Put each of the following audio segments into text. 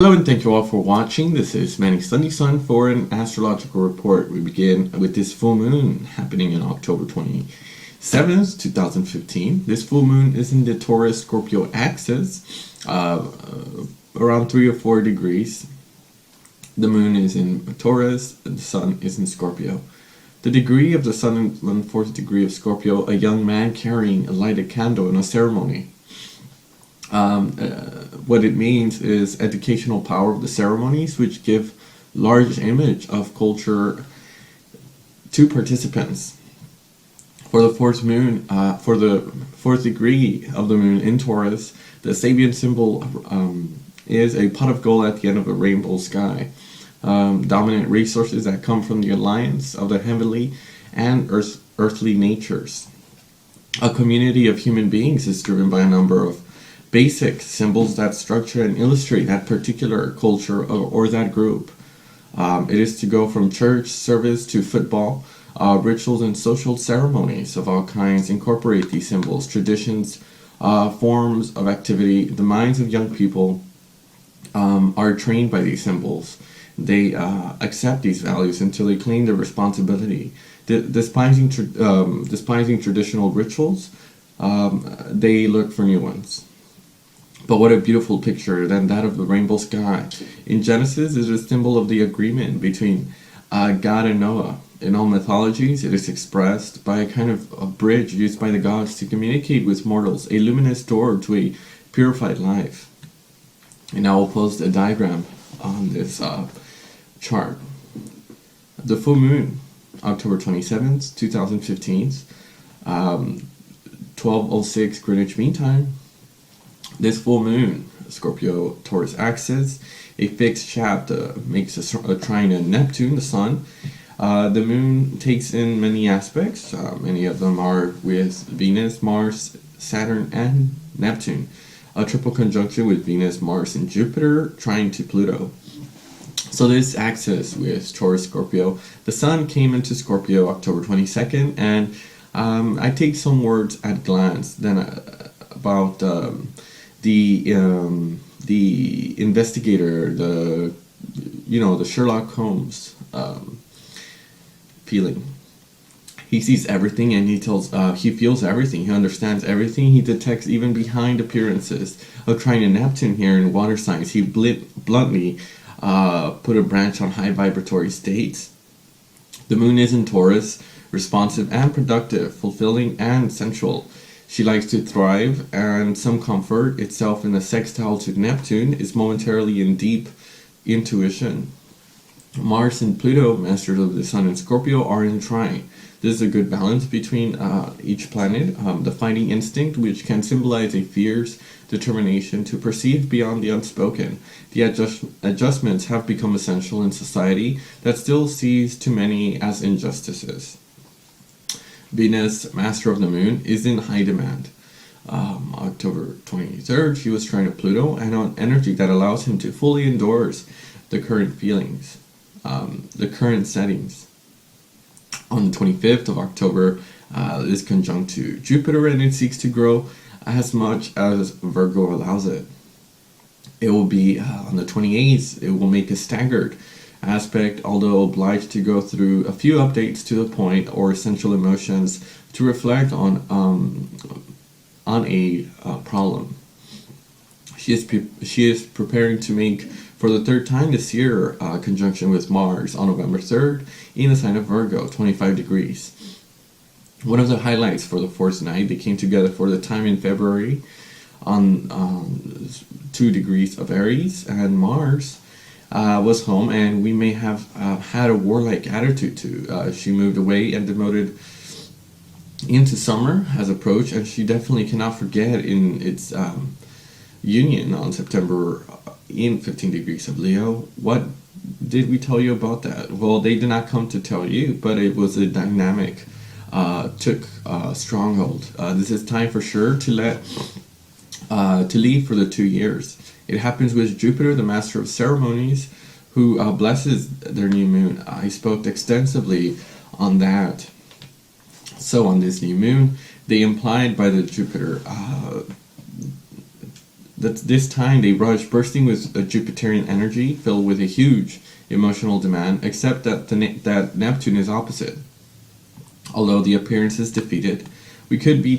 Hello and thank you all for watching. This is Manny Sunday Sun for an astrological report. We begin with this full moon happening in October 27th, 2015. This full moon is in the Taurus Scorpio axis, around 3 or 4 degrees. The moon is in Taurus, and the sun is in Scorpio. The degree of the sun in the 4th degree of Scorpio, a young man carrying a lighted candle in a ceremony. What it means is educational power of the ceremonies, which give large image of culture to participants. For the fourth moon, for the 4th degree of the moon in Taurus, the Sabian symbol is a pot of gold at the end of a rainbow sky. Dominant resources that come from the alliance of the heavenly and earthly natures. A community of human beings is driven by a number of basic symbols that structure and illustrate that particular culture or that group. It is to go from church service to football. Rituals and social ceremonies of all kinds incorporate these symbols, traditions, forms of activity. The minds of young people are trained by these symbols. They accept these values until they claim their responsibility. Despising traditional rituals, they look for new ones. But what a beautiful picture than that of the rainbow sky. In Genesis, it is a symbol of the agreement between God and Noah. In all mythologies, it is expressed by a kind of a bridge used by the gods to communicate with mortals, a luminous door to a purified life. And I will post a diagram on this chart. The full moon, October 27th, 2015, 12:06 Greenwich Mean Time. This full moon, Scorpio Taurus axis, a fixed shaft makes a trine to Neptune, the sun. The moon takes in many aspects. Many of them are with Venus, Mars, Saturn, and Neptune. A triple conjunction with Venus, Mars, and Jupiter, trine to Pluto. So this axis with Taurus Scorpio, the sun came into Scorpio October 22nd, and I take some words at glance then about the investigator, the Sherlock Holmes feeling. He sees everything and he feels everything. He understands everything. He detects even behind appearances. Of trine to Neptune here in water signs, he bluntly put a branch on high vibratory states. The moon is in Taurus, responsive and productive, fulfilling and sensual. She likes to thrive, and some comfort itself in the sextile to Neptune is momentarily in deep intuition. Mars and Pluto, masters of the sun and Scorpio, are in trine. This is a good balance between each planet. The fighting instinct, which can symbolize a fierce determination to perceive beyond the unspoken. The adjustments have become essential in society that still sees too many as injustices. Venus, master of the moon, is in high demand. October 23rd, she was trine to Pluto and on energy that allows him to fully endorse the current feelings, the current settings. On the 25th of October, it is conjunct to Jupiter, and it seeks to grow as much as Virgo allows it. It will be on the 28th, it will make a staggered aspect, although obliged to go through a few updates to the point or essential emotions to reflect on a problem. She is preparing to make for the 3rd time this year conjunction with Mars on November 3rd in the sign of Virgo, 25 degrees. One of the highlights for the 4th night, they came together for the time in February on 2 degrees of Aries, and Mars was home, and we may have had a warlike attitude too. She moved away and demoted into summer has approached, and she definitely cannot forget in its union on September in 15 degrees of Leo. What did we tell you about that? Well, they did not come to tell you, but it was a dynamic took stronghold. This is time for sure to leave for the 2 years. It happens with Jupiter, the master of ceremonies, who blesses their new moon. I spoke extensively on that. So on this new moon, they implied by the Jupiter This time they rush, bursting with a Jupiterian energy filled with a huge emotional demand, except that that Neptune is opposite. Although the appearance is defeated, we could be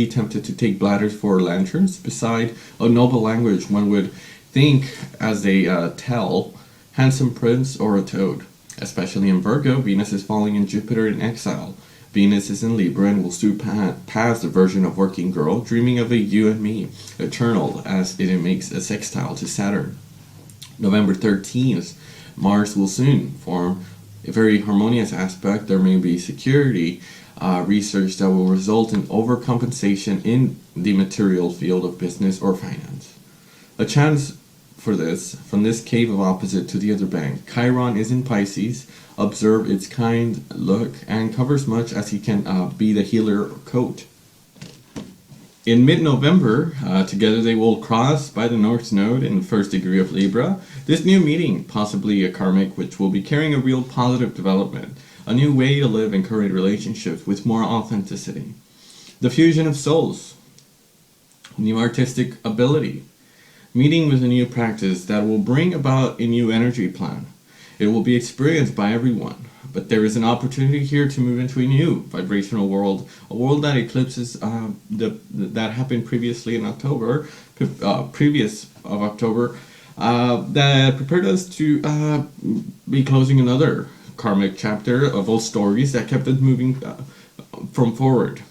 tempted to take bladders for lanterns beside a noble language one would think as they tell handsome prince or a toad. Especially in Virgo, Venus is falling in Jupiter in exile. Venus is in Libra and will soon pass the version of working girl, dreaming of a you and me, eternal as it makes a sextile to Saturn. November 13th, Mars will soon form a very harmonious aspect. There may be security research that will result in overcompensation in the material field of business or finance. A chance for this, from this cave of opposite to the other bank. Chiron is in Pisces. Observe its kind look and covers much as he can be the healer coat. In mid-November, together they will cross by the North Node in the first degree of Libra. This new meeting, possibly a karmic, which will be carrying a real positive development, a new way to live and create relationships with more authenticity. The fusion of souls, new artistic ability, meeting with a new practice that will bring about a new energy plan. It will be experienced by everyone, but there is an opportunity here to move into a new vibrational world, a world that eclipses that happened previously in October, previous of October, that prepared us to be closing another karmic chapter of old stories that kept us moving from forward.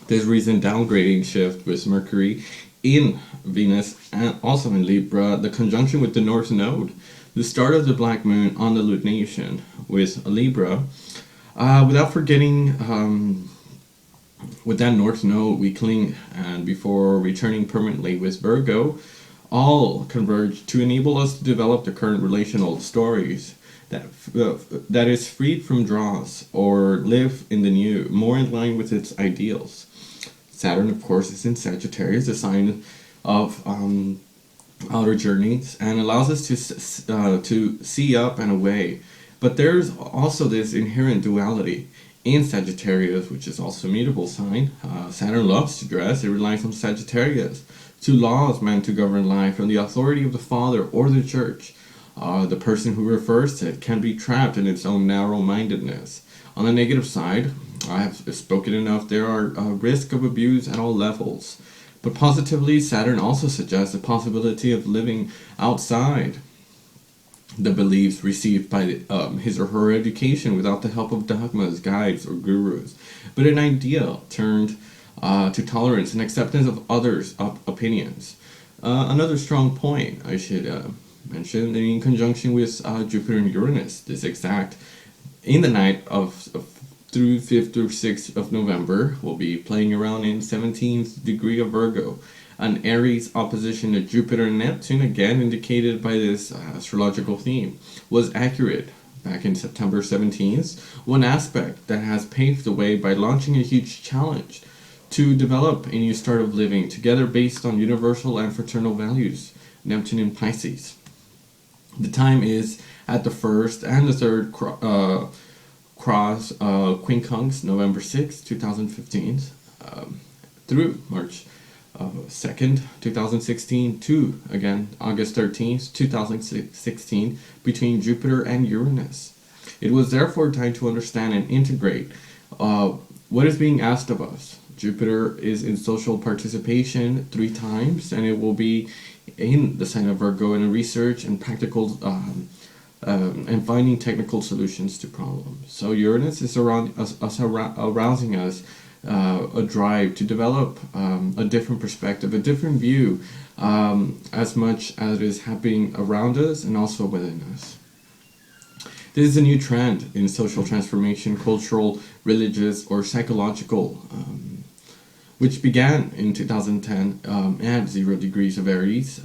This recent downgrading shift with Mercury in Venus and also in Libra, the conjunction with the North Node, the start of the black moon on the lunation with Libra, without forgetting with that North Node we cling, and before returning permanently with Virgo, all converge to enable us to develop the current relational stories that is freed from draws or live in the new, more in line with its ideals. Saturn, of course, is in Sagittarius, a sign of outer journeys, and allows us to see up and away. But there's also this inherent duality in Sagittarius, which is also a mutable sign. Saturn loves to dress. It relies on Sagittarius. Two laws meant to govern life, and the authority of the father or the church. The person who refers to it can be trapped in its own narrow-mindedness. On the negative side, I have spoken enough, there are risk of abuse at all levels. But positively, Saturn also suggests the possibility of living outside the beliefs received by his or her education without the help of dogmas, guides, or gurus, but an ideal turned to tolerance and acceptance of others' opinions. Another strong point I should mention, in conjunction with Jupiter and Uranus, this exact in the night of through 5th through 6th of November, will be playing around in 17th degree of Virgo. An Aries opposition to Jupiter and Neptune, again indicated by this astrological theme, was accurate back in September 17th, one aspect that has paved the way by launching a huge challenge to develop a new start of living together based on universal and fraternal values, Neptune in Pisces. The time is at the first and the third cross quincunx, November 6, 2015, through March 2nd, 2016, to, again, August 13th, 2016, between Jupiter and Uranus. It was therefore time to understand and integrate what is being asked of us. Jupiter is in social participation 3 times, and it will be in the sign of Virgo in research and practical and finding technical solutions to problems. So Uranus is arousing us a drive to develop a different perspective, a different view, as much as it is happening around us and also within us. This is a new trend in social transformation, cultural, religious, or psychological, which began in 2010 at 0 degrees of Aries.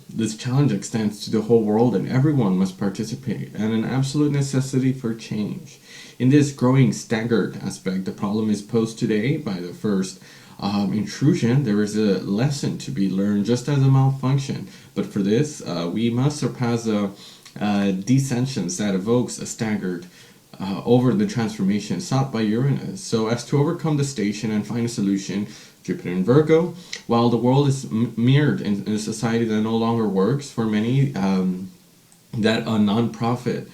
This challenge extends to the whole world, and everyone must participate, and an absolute necessity for change. In this growing staggered aspect, the problem is posed today by the first intrusion. There is a lesson to be learned, just as a malfunction. But for this, we must surpass a descension that evokes a staggered over the transformation sought by Uranus, so as to overcome the station and find a solution. Jupiter in Virgo, while the world is mirrored in a society that no longer works for many, that a non-profit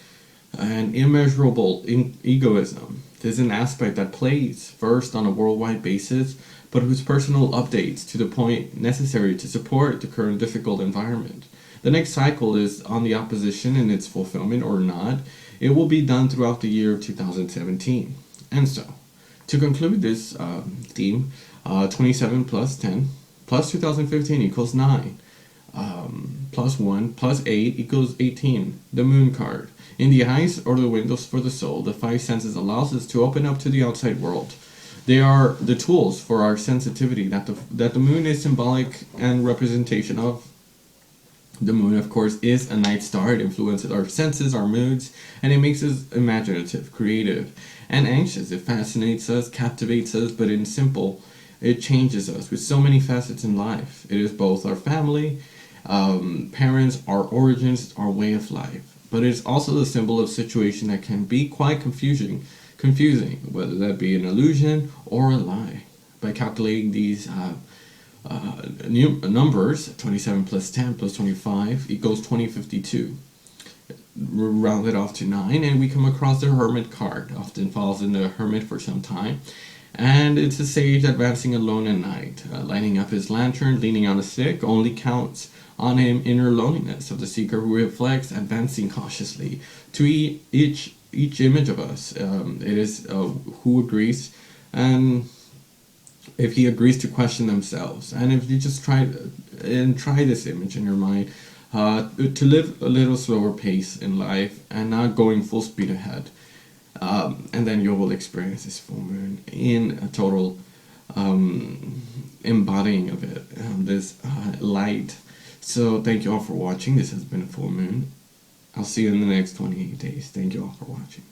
and immeasurable egoism. This is an aspect that plays first on a worldwide basis, but whose personal updates to the point necessary to support the current difficult environment. The next cycle is on the opposition in its fulfillment or not. It will be done throughout the year of 2017. And so, to conclude this theme, 27 plus 10 plus 2015 equals 9. Plus 1 plus 8 equals 18. The moon card. In the eyes or the windows for the soul, the five senses allows us to open up to the outside world. They are the tools for our sensitivity that the moon is symbolic and representation of. The moon, of course, is a night star. It influences our senses, our moods, and it makes us imaginative, creative, and anxious. It fascinates us, captivates us, but in simple, it changes us with so many facets in life. It is both our family, parents, our origins, our way of life. But it is also the symbol of situation that can be quite confusing, whether that be an illusion or a lie. By calculating these new numbers, 27 plus 10 plus 25 equals 2052. Round it off to 9, and we come across the Hermit card. Often falls in the Hermit for some time. And it's a sage advancing alone at night, lighting up his lantern, leaning on a stick, only counts on him inner loneliness of the seeker who reflects, advancing cautiously to each image of us. It is who agrees, and if he agrees to question themselves, and if you just try this image in your mind, to live a little slower pace in life and not going full speed ahead, and then you will experience this full moon in a total embodying of it, this light. So thank you all for watching. This has been a full moon. I'll see you in the next 28 days. Thank you all for watching.